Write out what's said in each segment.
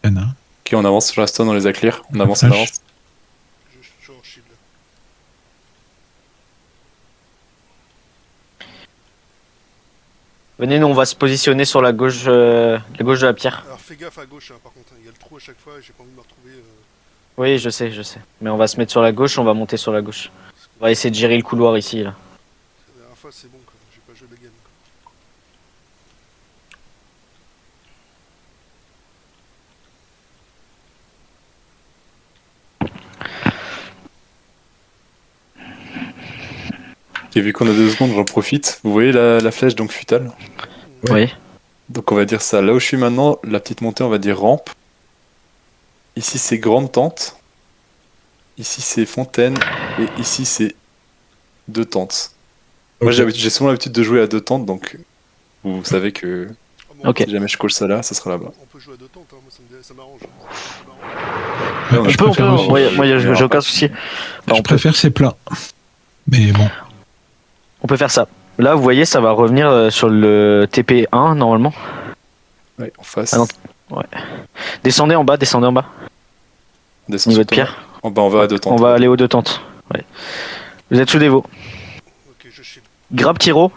Anna. Ok, on avance sur la stone, on les a clear. On Un avance, on flash. avance. Je suis en shield. Venez, nous on va se positionner sur la gauche de la pierre. Alors fais gaffe à gauche, hein, par contre. Hein. Il y a le trou à chaque fois et j'ai pas envie de me retrouver. Oui, je sais, je sais. Mais on va se mettre sur la gauche, on va monter sur la gauche. On va essayer de gérer le couloir ici, là. La dernière fois, c'est bon, quoi. J'ai pas joué la game. Quoi. Ok, vu qu'on a 2 secondes, j'en profite. Vous voyez la flèche donc futale? Oui. Donc on va dire ça. Là où je suis maintenant, la petite montée, on va dire rampe. Ici c'est grande tente. Ici c'est fontaine. Et ici c'est 2 tentes. Moi Ok. j'ai souvent l'habitude de jouer à 2 tentes, donc vous savez que Ah, bon, Ok. si jamais je colle ça là, ça sera là-bas. on peut jouer à deux tentes, hein. Moi ça m'arrange. Ouais, Ouais, je On peut, préfère aussi. moi, j'ai aucun souci. Je préfère ces plats. Mais bon. On peut faire ça. Là, vous voyez, ça va revenir sur le TP1 normalement. Ouais, en face. Ah non. Descendez en bas, descendez en bas. On descend Niveau sur de Thomas. pierre. En bas, on va à 2 tentes. On va aller aux 2 tentes. Ouais. Vous êtes sous dévot. Ok, je shield. Grab Tiro.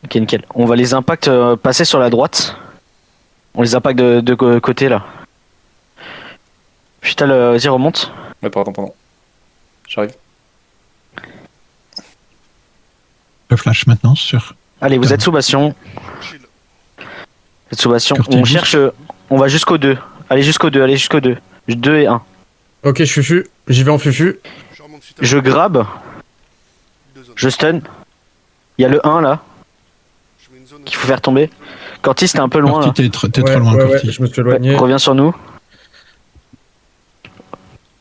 Ok, nickel. On va les impacts passer sur la droite. On les impacte de côté là. Putain, vas-y, remonte. Ouais, pardon. J'arrive. Le flash maintenant sur. Allez, vous êtes sous bastion. Je shield. Vous êtes sous bastion. Curtis On boost. cherche. On va jusqu'au 2. Allez jusqu'au 2, allez jusqu'au 2. 2 et 1. Ok, je fufu. J'y vais en fufu. Je remonte suite à Je grab. deux zones. Je stun. Il y a le 1 là Je mets une zone. qu'il faut faire tomber. Cortis, t'es un peu loin Corti, là. t'es Ouais, trop loin, ouais, Corti. ouais, je me suis éloigné. Reviens sur nous.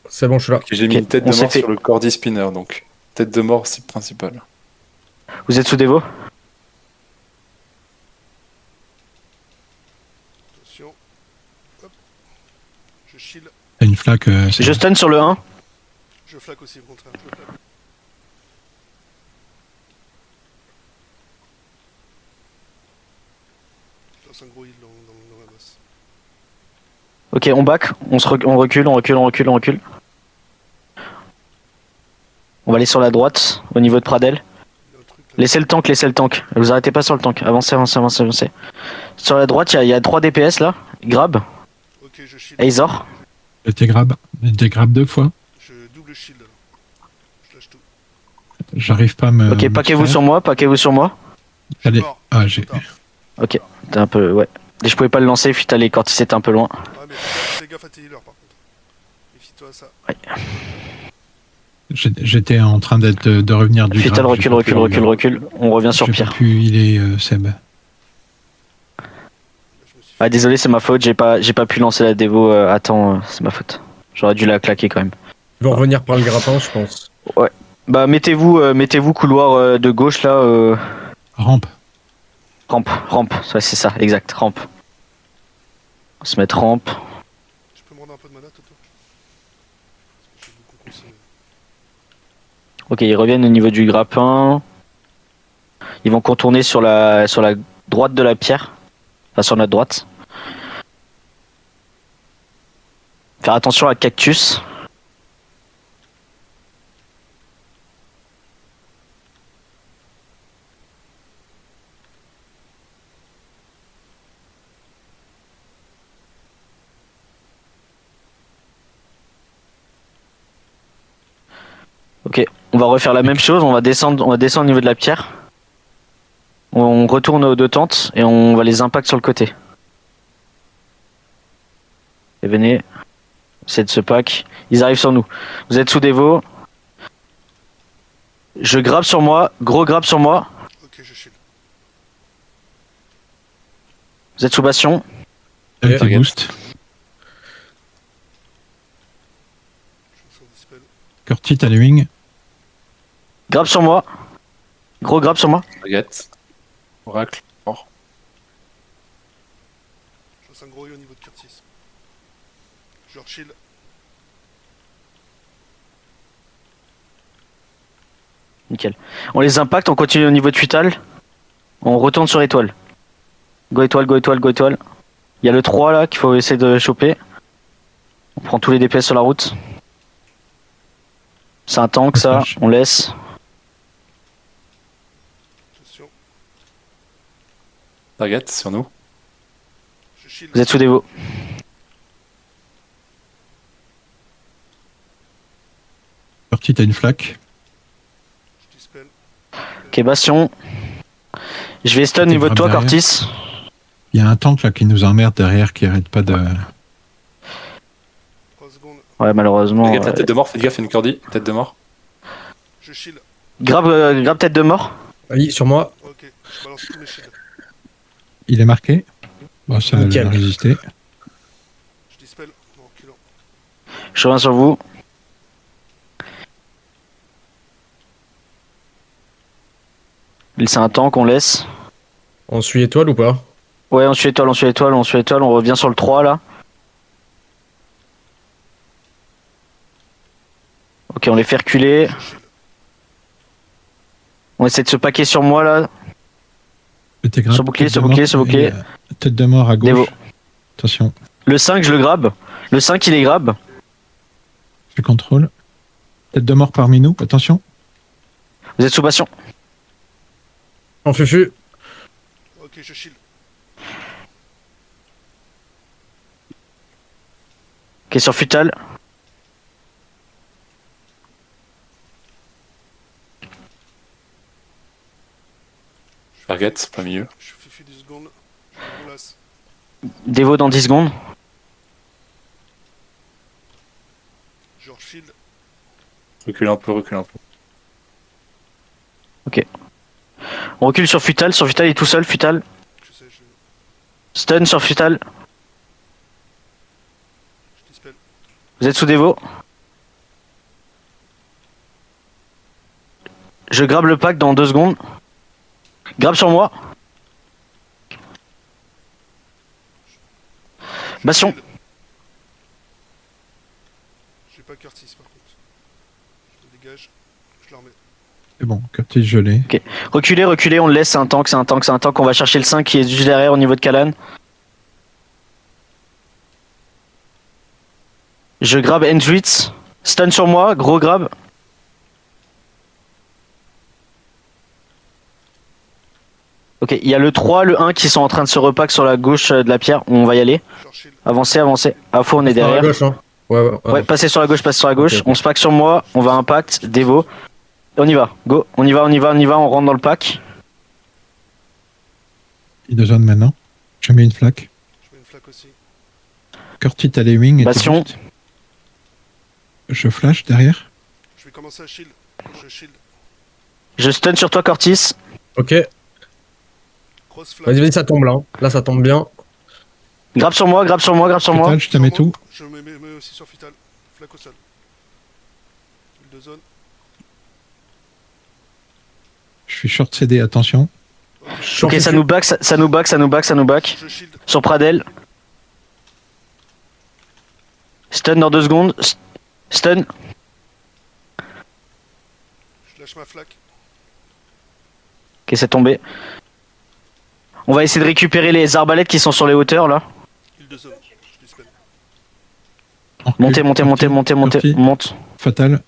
C'est bon, je suis là. Ok, j'ai mis Ok, une tête on de s'est mort fait- sur le cordy spinner, donc tête de mort c'est principal. Vous êtes sous dévot. Attention. Hop. Je shield. T'as une flaque. C'est Je bon. stun sur le 1. Je flaque aussi, au contraire. Je flaque. Je lance un gros heal dans la masse. Ok, on back. On recule. On va aller sur la droite, au niveau de Pradel. Il y a un truc là. Laissez le tank. Vous arrêtez pas sur le tank. Avancez. Sur la droite, il y a 3 DPS là. Grab. Ok, je shield. Azor. Je t'ai grab 2 fois. Je double shield. Je lâche tout. J'arrive pas à me. Ok, me paquez-vous faire. sur moi. Je suis Allez. mort. Ah, j'ai. Trop tard. Ok, t'es un peu. Ouais. Et je pouvais pas le lancer, puis les Cortis était un peu loin. Ouais, mais fais gaffe à tes healers par contre. Méfie-toi à ça. J'étais en train de revenir du Fital, grab. J'ai pas pu recule. On revient sur J'ai Pierre. pas pu healer Seb. Là, je me suis fait. Ah, désolé, c'est ma faute. J'ai pas pu lancer la dévo à temps. C'est ma faute. J'aurais dû la claquer quand même. Je vais revenir par le grappin, je pense. Bah, mettez-vous couloir de gauche là. Rampe. Rampe. Ouais, c'est ça, exact. Rampe. On va se mettre rampe. Je peux me rendre un peu de mana, Toto? Parce que j'ai beaucoup consommé. Ok, ils reviennent au niveau du grappin. Ils vont contourner sur la droite de la pierre. Enfin, sur notre droite. Faire attention à cactus. Ok, on va refaire la même chose. On va descendre au niveau de la pierre. On retourne aux 2 tentes et on va les impact sur le côté. Et venez, c'est de ce pack. Ils arrivent sur nous. Vous êtes sous dévot. Je grabe sur moi, gros grab sur moi. Ok, je shield. Vous êtes sous bastion. Avec tes Regarde. boosts. Je sens dispel. Corti, t'as les wings. Grab sur moi. Gros grab sur moi. Baguette. Oracle. Mort. Je lance un gros heal au niveau de Curtis. Je shield. Nickel. On les impacte, on continue au niveau de Futal. On retourne sur étoile. Go étoile, go étoile, go étoile. Il y a le 3 là qu'il faut essayer de choper. On prend tous les DPS sur la route. C'est un tank ça, on laisse. Attention. Target sur nous. Je shield. Vous êtes sous dévo. Curti, t'as une flaque. Je dispel. Ok, Bastion. Je vais stun au niveau de toi, Derrière. Cortis. Il y a un tank là qui nous emmerde derrière qui arrête pas de. 3 secondes. Ouais, malheureusement. Regarde la tête de mort, fais gaffe, il y a une cordie. Tête de mort. Je shield. Grave tête de mort. Oui, sur moi. Ok. Je balance tous mes shields. Il est marqué. Bon, ça Nickel. a résisté. Je dispel. En reculant. Je reviens sur vous. C'est un tank, on laisse. On suit étoile ou pas? Ouais, on suit étoile, on suit étoile, on suit étoile, on revient sur le 3 là. Ok, on les fait reculer. Je shield. On essaie de se paquer sur moi là. T'es grave. Sur bouclier, Tête sur de bouclier, mort, sur bouclier. et, tête de mort à gauche. Dévo. Attention, Le 5, je le grabe. Le 5, il est grab. je contrôle. Tête de mort parmi nous, attention. Vous êtes sous passion. En fufu. Ok, je shield. Ok, sur Futal. Target, plein milieu. Je fais 10 secondes. Je relasse. Dévo dans 10 secondes. Je shield. Recule un peu, recule un peu. On recule sur Futal. Sur Futal, il est tout seul. Futal. Je sais, je Stun sur Futal. dispel. Vous êtes sous Dévo. Je grabe le pack dans 2 secondes. Grabe sur moi. Bastion. Shield. J'ai pas Curtis par contre. Je me dégage. Je la remets. C'est bon, Curtis gelé. Reculez, reculez, on le laisse. C'est un tank, c'est un tank, c'est un tank. On va chercher le 5 qui est juste derrière au niveau de Kalan. Je grabe Endwitz. Stun sur moi, gros grab. Ok, il y a le 3, le 1 qui sont en train de se repack sur la gauche de la pierre. On va y aller. Je shield. Avancez, avancez. À fond, on est Par la derrière. gauche, hein. Ouais. Ouais, passez sur la gauche, passez sur la gauche. Ok, ok. On se pack sur moi, on va impact, Devo. Et on y va, go. On y va, on y va, on y va, on rentre dans le pack. Il de zone maintenant. Je mets une flaque. Je mets une flaque aussi. Curtis, t'as les wings. et t'es Bastion. juste. Je flash derrière. Je vais commencer à shield. Je shield. Je stun sur toi, Cortis. Ok. Grosse flaque. Vas-y, ça tombe là. Là, ça tombe bien. Grabe sur moi, grabe sur moi, grabe sur moi. Futal, je te mets tout. Je mets aussi sur Futal. Flaque au sol. Huile de zone. Je suis short CD, attention. Ok, ça nous back, ça nous back, ça nous back, ça nous back. Je shield. Sur Pradel. Stun dans 2 secondes. Stun. Je lâche ma flaque. Ok, c'est tombé. On va essayer de récupérer les arbalètes qui sont sur les hauteurs là. Huile de zone. Je dispel. On recule. Montez, montez, montez, montez, montez. Curtis, On monte. Fatal.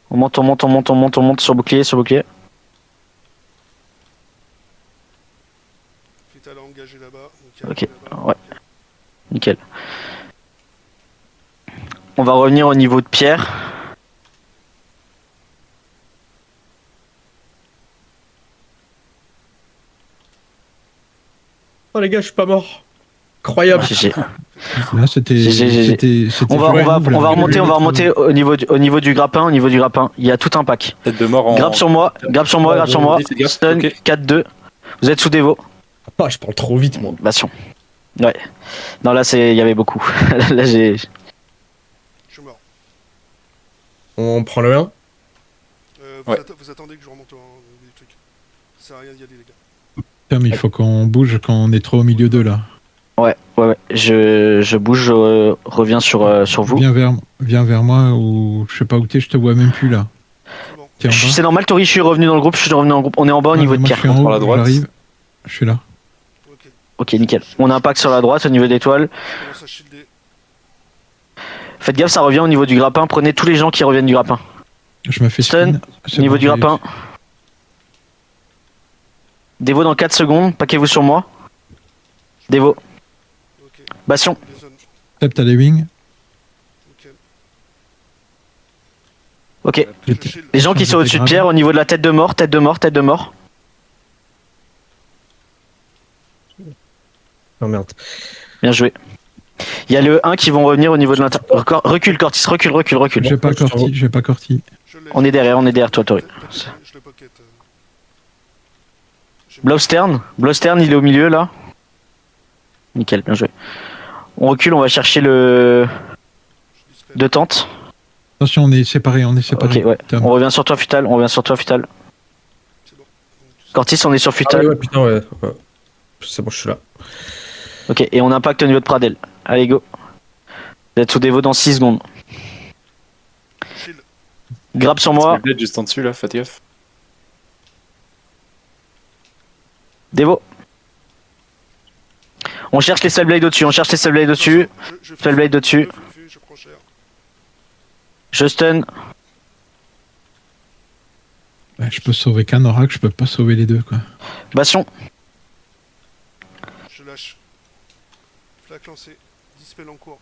On monte, on monte, on monte, on monte, on monte sur bouclier, sur bouclier. Futal engagé là-bas. Nickel, Ok, là-bas. ouais. Nickel. On va revenir au niveau de Pierre. Oh les gars, je suis pas mort. Incroyable. GG. Là, c'était. GG. c'était On va, jouable, on va là. remonter, on va remonter au niveau du grappin, au niveau du grappin. Il y a tout un pack. Tête de mort en. Grappe sur moi, grappe sur moi, grappe sur moi. Fais gaffe, Stun, ok. 4-2. Vous êtes sous Devo. Ah, je parle trop vite, moi. Bastion. Ouais. Non, là, il y avait beaucoup. Là, j'ai. Je suis mort. On prend le 1. Ouais. Vous attendez que je remonte des trucs. Ça sert à rien d'y aller, les gars. Putain, mais il faut qu'on bouge quand on est trop au milieu d'eux là. Ouais. Je bouge, je reviens sur vous. Viens vers moi ou je sais pas où t'es, je te vois même plus là. C'est bon. T'es en bas. C'est normal, Tori, je suis revenu dans le groupe, je suis revenu dans le groupe. On est en bas au Ouais, niveau mais de moi, pierre. je suis en haut, Par la droite. j'arrive. Je suis là. Ok. Ok, nickel. On a un pack sur la droite au niveau d'étoile. Je commence à shielder. Faites gaffe, ça revient au niveau du grappin. Prenez tous les gens qui reviennent du grappin. Je me fais Stun, spin. C'est Niveau bon, du j'ai- grappin. Dévo dans 4 secondes. Paquez-vous sur moi. Dévo. Ok. Bastion. Des zones. Seb, t'as les wings. Nickel. Ok. Je J'étais- shield. Les gens qui sont au-dessus de Pierre au niveau de la tête de mort, tête de mort, tête de mort. Oh merde. Bien joué. Il y a le 1 qui vont revenir au niveau de l'inter. Recule, Cortis, recule. J'ai pas je suis en haut. corti, j'ai pas corti. Je l'ai. On est derrière toi, Tori. Je le pocket. J'ai- Blowstern, il est au milieu là. Nickel, bien joué. On recule, on va chercher le. je dispel. Deux tentes. Attention, on est séparés, Ok, ouais. Tom. On revient sur toi, Futal. C'est bon. Donc, tout ça. Cortis, on est sur Ah Futal. ouais, putain, ouais. Ouais. C'est bon, je suis là. Ok, et on impacte au niveau de Pradel. Allez, go. Vous êtes sous dévo dans 6 secondes. Shield. Grab sur moi. Blade juste en dessus là, faites gaffe. Dévo. On cherche les Spellblades au-dessus. Je fais Spellblade au-dessus. Je prends cher. Je stun. Ouais, je peux sauver qu'un oracle, je peux pas sauver les deux, quoi. Bastion. Je lâche. Flaque lancée. Dispel en cours.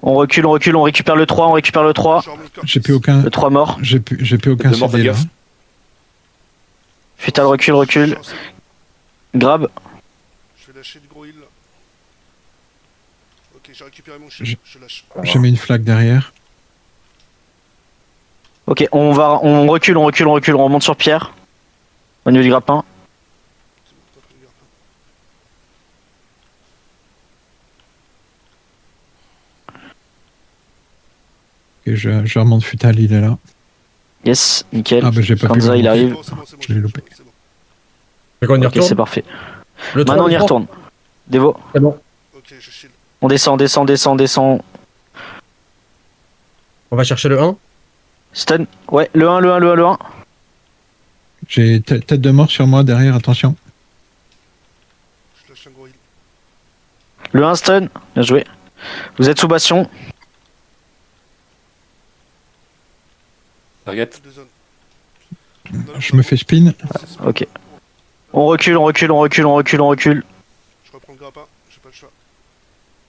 On recule, on récupère le 3, Je remonte Cortis. J'ai plus aucun, Le 3 mort. j'ai plus aucun De mort, CD fais là. gaffe. Futal, recule. Grab. Je vais lâcher du gros heal. Ok, j'ai récupéré mon shield. Je lâche. J'ai mis une flaque derrière. Ok, on recule, on remonte sur Pierre. Au niveau du grappin. C'est bon, t'as pris le grappin. Et je remonte Futal, il est là. Yes, nickel. Ah bah j'ai pas pu. Kanza, le il monter. arrive. C'est bon, Je l'ai loupé. C'est bon. Mais quand on y Ok, c'est retourne. parfait. Le Maintenant, on y 3, retourne. Dévo. C'est bon. Ok, je shield. On descend. On va chercher le 1. Stun. Ouais, le 1. J'ai tête de mort sur moi derrière, attention. Je lâche un gros heal. Le 1 stun. Bien joué. Vous êtes sous bastion. Target. Deux zones. Je me fais spin. Ok. On recule. Je reprends le grappin. J'ai pas le choix.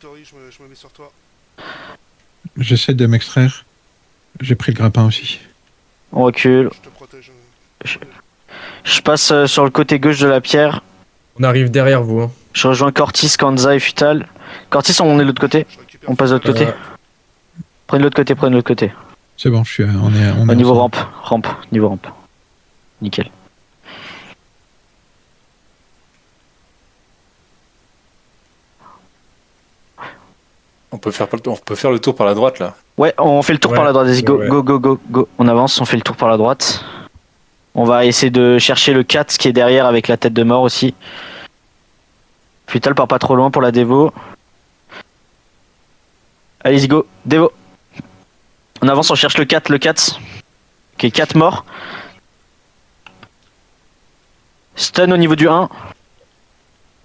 Tori, je me mets sur toi. J'essaie de m'extraire. J'ai pris le grappin aussi. On recule. Je te protège. Je passe sur le côté gauche de la pierre. On arrive derrière vous. Hein. Je rejoins Cortis, Kanza et Futal. Cortis, on est de l'autre côté. Je récupère. On passe de l'autre côté. Prenez l'autre côté. C'est bon, on est Au niveau ensemble. rampe. Niveau rampe. Nickel. On peut faire le tour par la droite là. Ouais, on fait le tour Ouais, par la droite. Vas-y, go, ouais. go. On avance, on fait le tour par la droite. On va essayer de chercher le 4 qui est derrière avec la tête de mort aussi. Futal part pas trop loin pour la dévo. Allez-y, go. Dévo. On avance, on cherche le 4. Ok, 4 morts. Stun au niveau du 1.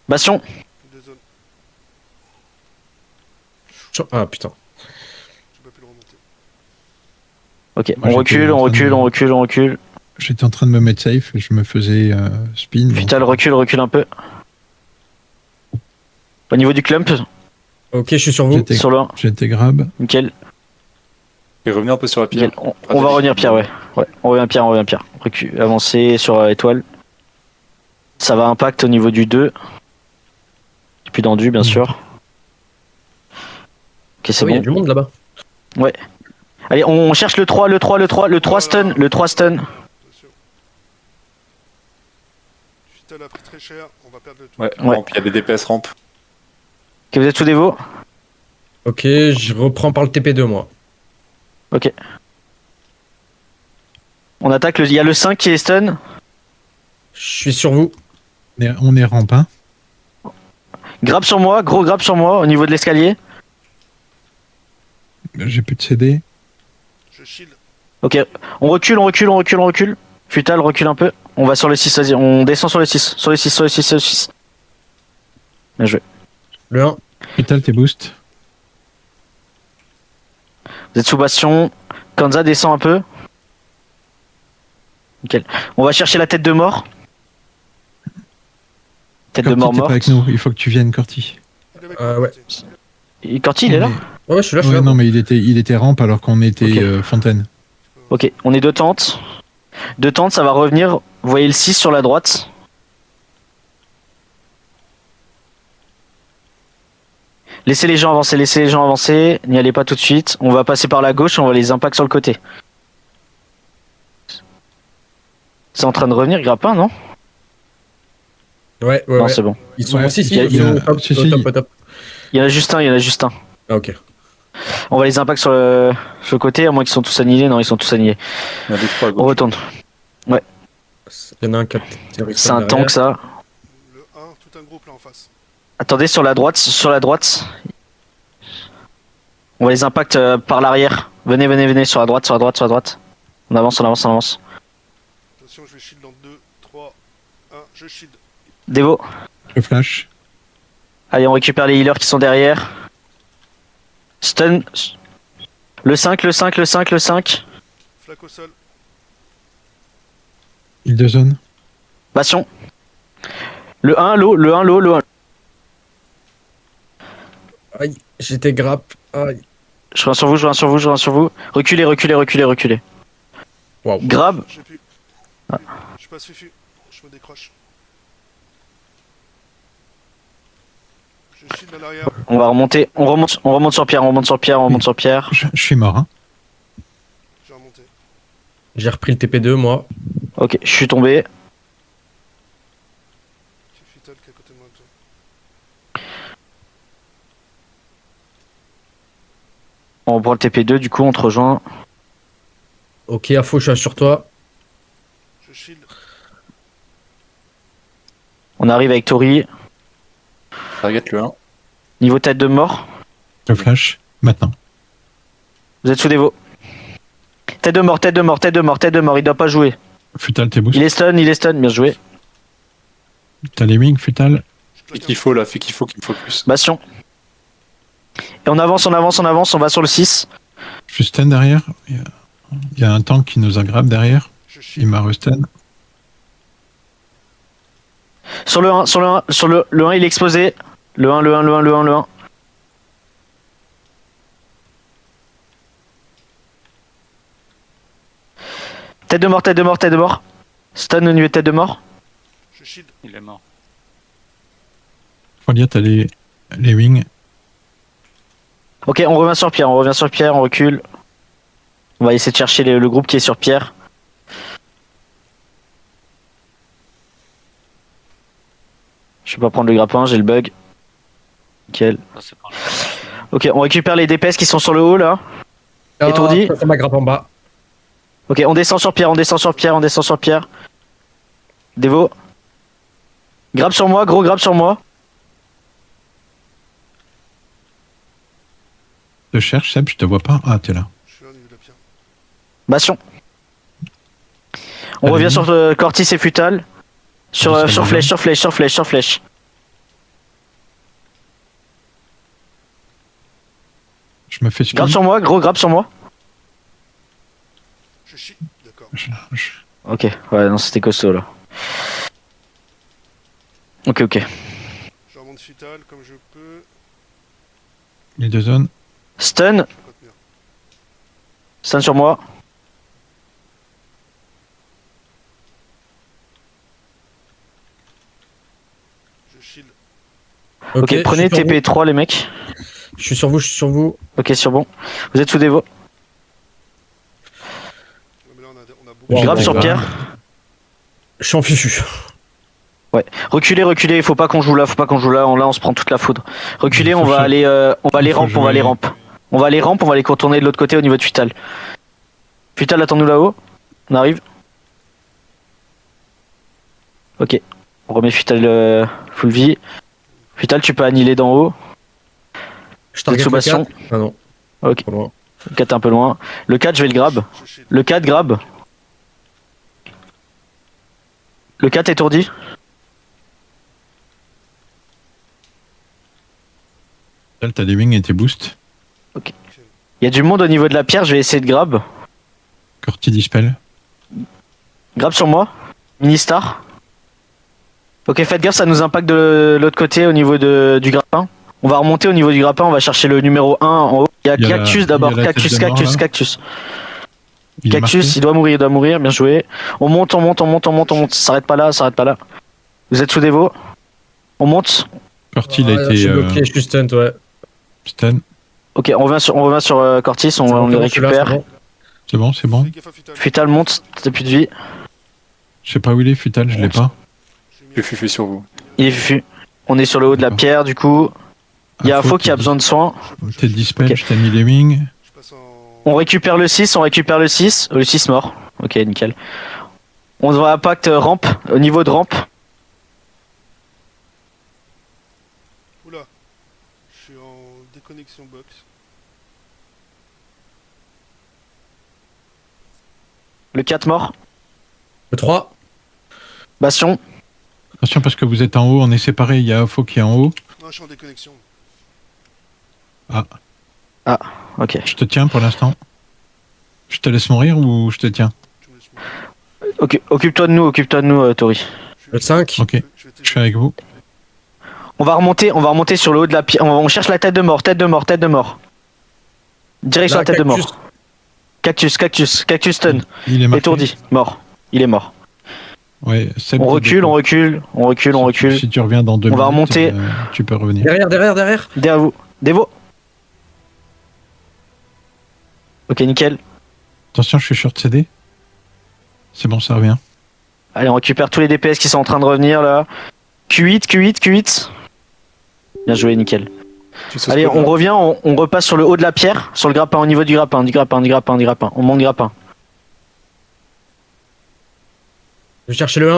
Bastion. Deux zones. Ah putain. J'ai pas pu le remonter. Ok, Moi, on j'étais recule, en train de- on recule. J'étais en train de me mettre safe et je me faisais spin. donc- Futal recule un peu. Au niveau du clump, Ok, je suis sur vous. J'étais- sur le 1. J'étais grab. Nickel. Et revenez un peu sur la pierre. Nickel. On va revenir Pierre, ouais. On revient Pierre. Recule, avancer sur étoile. Ça va impact au niveau du 2. Et puis dans du, bien sûr. Ok, c'est Ah oui, il y a bon. du monde là-bas. Allez, on cherche le 3 stun. Attention. Futal a pris très cher. On va perdre le tout. Ouais, Ouais. rampe, il y a des DPS rampe. Ok, vous êtes sous dévo. Ok, je reprends par le TP2 moi. Ok. On attaque, il y a le 5 qui est stun. Je suis sur vous. On est rampe, hein. Grab sur moi, gros grab sur moi au niveau de l'escalier. J'ai plus de CD. Je shield. Ok, on recule, on recule, on recule, on recule. Futal, recule un peu. On va sur le 6, vas-y, on descend sur le 6. Sur le 6, sur le 6, sur le 6. Bien joué. Le 1. Futal, tes boosts. Vous êtes sous bastion. Kanza descend un peu. Nickel. On va chercher la tête de mort. Tête de Corti, mort t'es pas morte. avec nous. Il faut que tu viennes, Corti. Il est avec Ouais. moi, Corti. Et Corti, il est là? Mais- Ouais, je suis là, je suis Ouais, là. non, mais il était rampe alors qu'on était Ok. fontaine. Ok, on est deux tentes. Deux tentes, ça va revenir. Vous voyez le 6 sur la droite. Laissez les gens avancer, laissez les gens avancer. N'y allez pas tout de suite. On va passer par la gauche, on va les impacts sur le côté. C'est en train de revenir, Grappin, non? Ouais, ouais, Non, ouais. c'est bon. Ils sont Ouais, si, si, il y a- ils sont au top, si, au si. top, au top. Il y en a juste un, il y en a juste un. Ah, ok. On va les impacts sur le côté, à moins qu'ils sont tous annihilés. Non, ils sont tous annihilés. Il y en a 2-3 à On gauche. retourne. Il y en a un qui a C'est un tank, ça. Le 1, tout un groupe là en face. Attendez, sur la droite, sur la droite. On va les impacts par l'arrière. Venez, venez, venez, sur la droite, sur la droite, sur la droite. On avance, on avance, on avance. Attention, je vais shield dans 2, 3, 1, je shield. Devo. Je flash. Allez, on récupère les healers qui sont derrière. Stun. Le 5, le 5, le 5, le 5. Flaque au sol. Il de zone. Bastion. Le 1, l'eau, le 1, l'eau, le 1. Aïe, j'étais grappe. Aïe. Je reviens sur vous, je reviens sur vous, je reviens sur vous. Reculez, reculez, reculez, reculez. Waouh. Grab. J'ai plus. Je passe Fufu. Je me décroche. Je shield à l'arrière. On va remonter, on remonte sur Pierre, on remonte sur Pierre, on remonte sur Pierre. Je suis mort. Hein. J'ai remonté. J'ai repris le TP2, moi. Ok, je suis tombé. C'est Futal qui est à côté de moi. Toi. On reprend le TP2, du coup, on te rejoint. Ok, Afo, je suis sur toi. Je shield. On arrive avec Tori. Target le 1. Niveau tête de mort. Je flash. Maintenant. Vous êtes sous dévo. Tête de mort, tête de mort, tête de mort, tête de mort, il doit pas jouer. Futal, tes boosts. Il est stun, bien joué. T'as les wings, Futal. Je Fais claque qu'il faut là, fais qu'il faut plus. Bastion. Et on avance, on avance, on avance, on va sur le 6. Je suis stun derrière. Il y a un tank qui nous aggrappe derrière. Je Il shield. m'a restun. Sur le 1, sur le 1, sur le 1, il est explosé. Le 1, le 1, le 1, le 1, le 1. Tête de mort, tête de mort, tête de mort. Stun au niveau de tête de mort. Je shield. Il est mort. Faut dire, t'as les wings. Ok, on revient sur Pierre, on revient sur Pierre, on recule. On va essayer de chercher le groupe qui est sur Pierre. Je vais pas prendre le grappin, j'ai le bug. Nickel. Ça, c'est pas un- Ok, on récupère les DPS qui sont sur le haut là. Étourdi. Ça m'a grappe en bas. Ok, on descend sur Pierre, on descend sur Pierre, on descend sur Pierre. Devo. Grab sur moi, gros grab sur moi. Je cherche, Seb, je te vois pas. Ah, t'es là. Je suis là au niveau de la pierre. Bastion. On Allez, revient oui. sur Cortis et Futal. Sur, Allez, sur ça flèche, va. sur flèche, sur flèche, sur flèche. Je me fais Grab spin. sur moi, gros grab sur moi. Je shield. D'accord. Je- Ok, ouais, non, c'était costaud là. Ok, ok. Je remonte Futal comme je peux. Les deux zones. Stun, Je peux contenir. stun sur moi. Je shield. Ok, je prenez suis sur vous. TP3 les mecs. Je suis sur vous, je suis sur vous. Ok, sur bon. Vous êtes sous dévo. Ouais, mais là on a beaucoup. Wow, Grab wow, sur wow. Pierre. Je suis en fufu. Reculez, reculez, faut pas qu'on joue là, faut pas qu'on joue là, là on se prend toute la foudre. Reculez, Il faut on va faire- aller on va il aller faut rampe, on va aller jouer. rampe. On va aller rampe, on va les contourner de l'autre côté au niveau de Futal. Futal, attends-nous là-haut. On arrive. Ok. On remet Futal full vie. Futal, tu peux annihiler d'en haut. Je target sous le bastion. 4. Ah non. Ok. Pas loin. Le 4 est un peu loin. Le 4, je vais le grab. Je shield. Le 4, grab. Le 4 étourdi. Là, t'as des wings et tes boosts. Il y a du monde au niveau de la pierre, je vais essayer de grab. Corti dispel. Grab sur moi. Ministar. Ok, faites gaffe, ça nous impacte de l'autre côté au niveau du grappin. On va remonter au niveau du grappin, on va chercher le numéro 1 en haut. Il y a Il y a Cactus la- d'abord, il y a la Cactus, tête de mort, Cactus, là. Cactus. Il est Cactus, marqué. il doit mourir, bien joué. On monte, on monte, on monte, on monte, on monte. Ça s'arrête pas là, ça s'arrête pas là. Vous êtes sous dévot. On monte. Corti, il a Ah, été je suis bloqué, je suis stunt, ouais. stun. Ok, on revient sur Cortis, on, C'est bon, on c'est le bon, je suis là, récupère. c'est bon. C'est bon, c'est bon. Fais gaffe à Futal. Futal monte, t'as plus de vie. Je sais pas où il est, Futal, je l'ai pas. J'ai mis Je fufu sur vous. Il est fufu. On est sur le haut de la D'accord. pierre, du coup. Il y a un faux qui a t'es besoin de soins. T'es dispel, Ok. je t'ai mis les wings. Je passe en. On récupère le 6, on récupère le 6. Le 6 mort. Ok, nickel. On va impact rampe, au niveau de rampe. Oula. Je suis en déconnexion box. Le 4 mort. Le 3. Bastion. Attention parce que vous êtes en haut, on est séparés, il y a Faux qui est en haut. Non, je suis en déconnexion. Ok. Je te tiens pour l'instant. Je te laisse mourir ou je te tiens? Tu me laisses mourir. Occupe-toi de nous, Tori. Le 5. Ok, Je vais je t'aider. suis avec vous. On va remonter sur le haut de la pierre. On cherche la tête de mort, tête de mort, tête de mort. Direction Là, la tête de Cactus. mort. Cactus stun. Il est marqué. Étourdi, mort. Il est mort. Ouais, Seb, On t'es recule, d'accord. on recule, on recule, on Si recule. si tu reviens dans 2 On minutes, va remonter. Tu peux revenir. Derrière, derrière, derrière. Derrière vous. Dévo. Ok, nickel. Attention, je suis short CD. C'est bon, ça revient. Allez, on récupère tous les DPS qui sont en train de revenir là. Q8. Bien joué, nickel. Tu sauces Allez, pas de on là. revient, on repasse sur le haut de la pierre, sur le grappin, au niveau du grappin. On monte grappin. Je vais chercher le 1.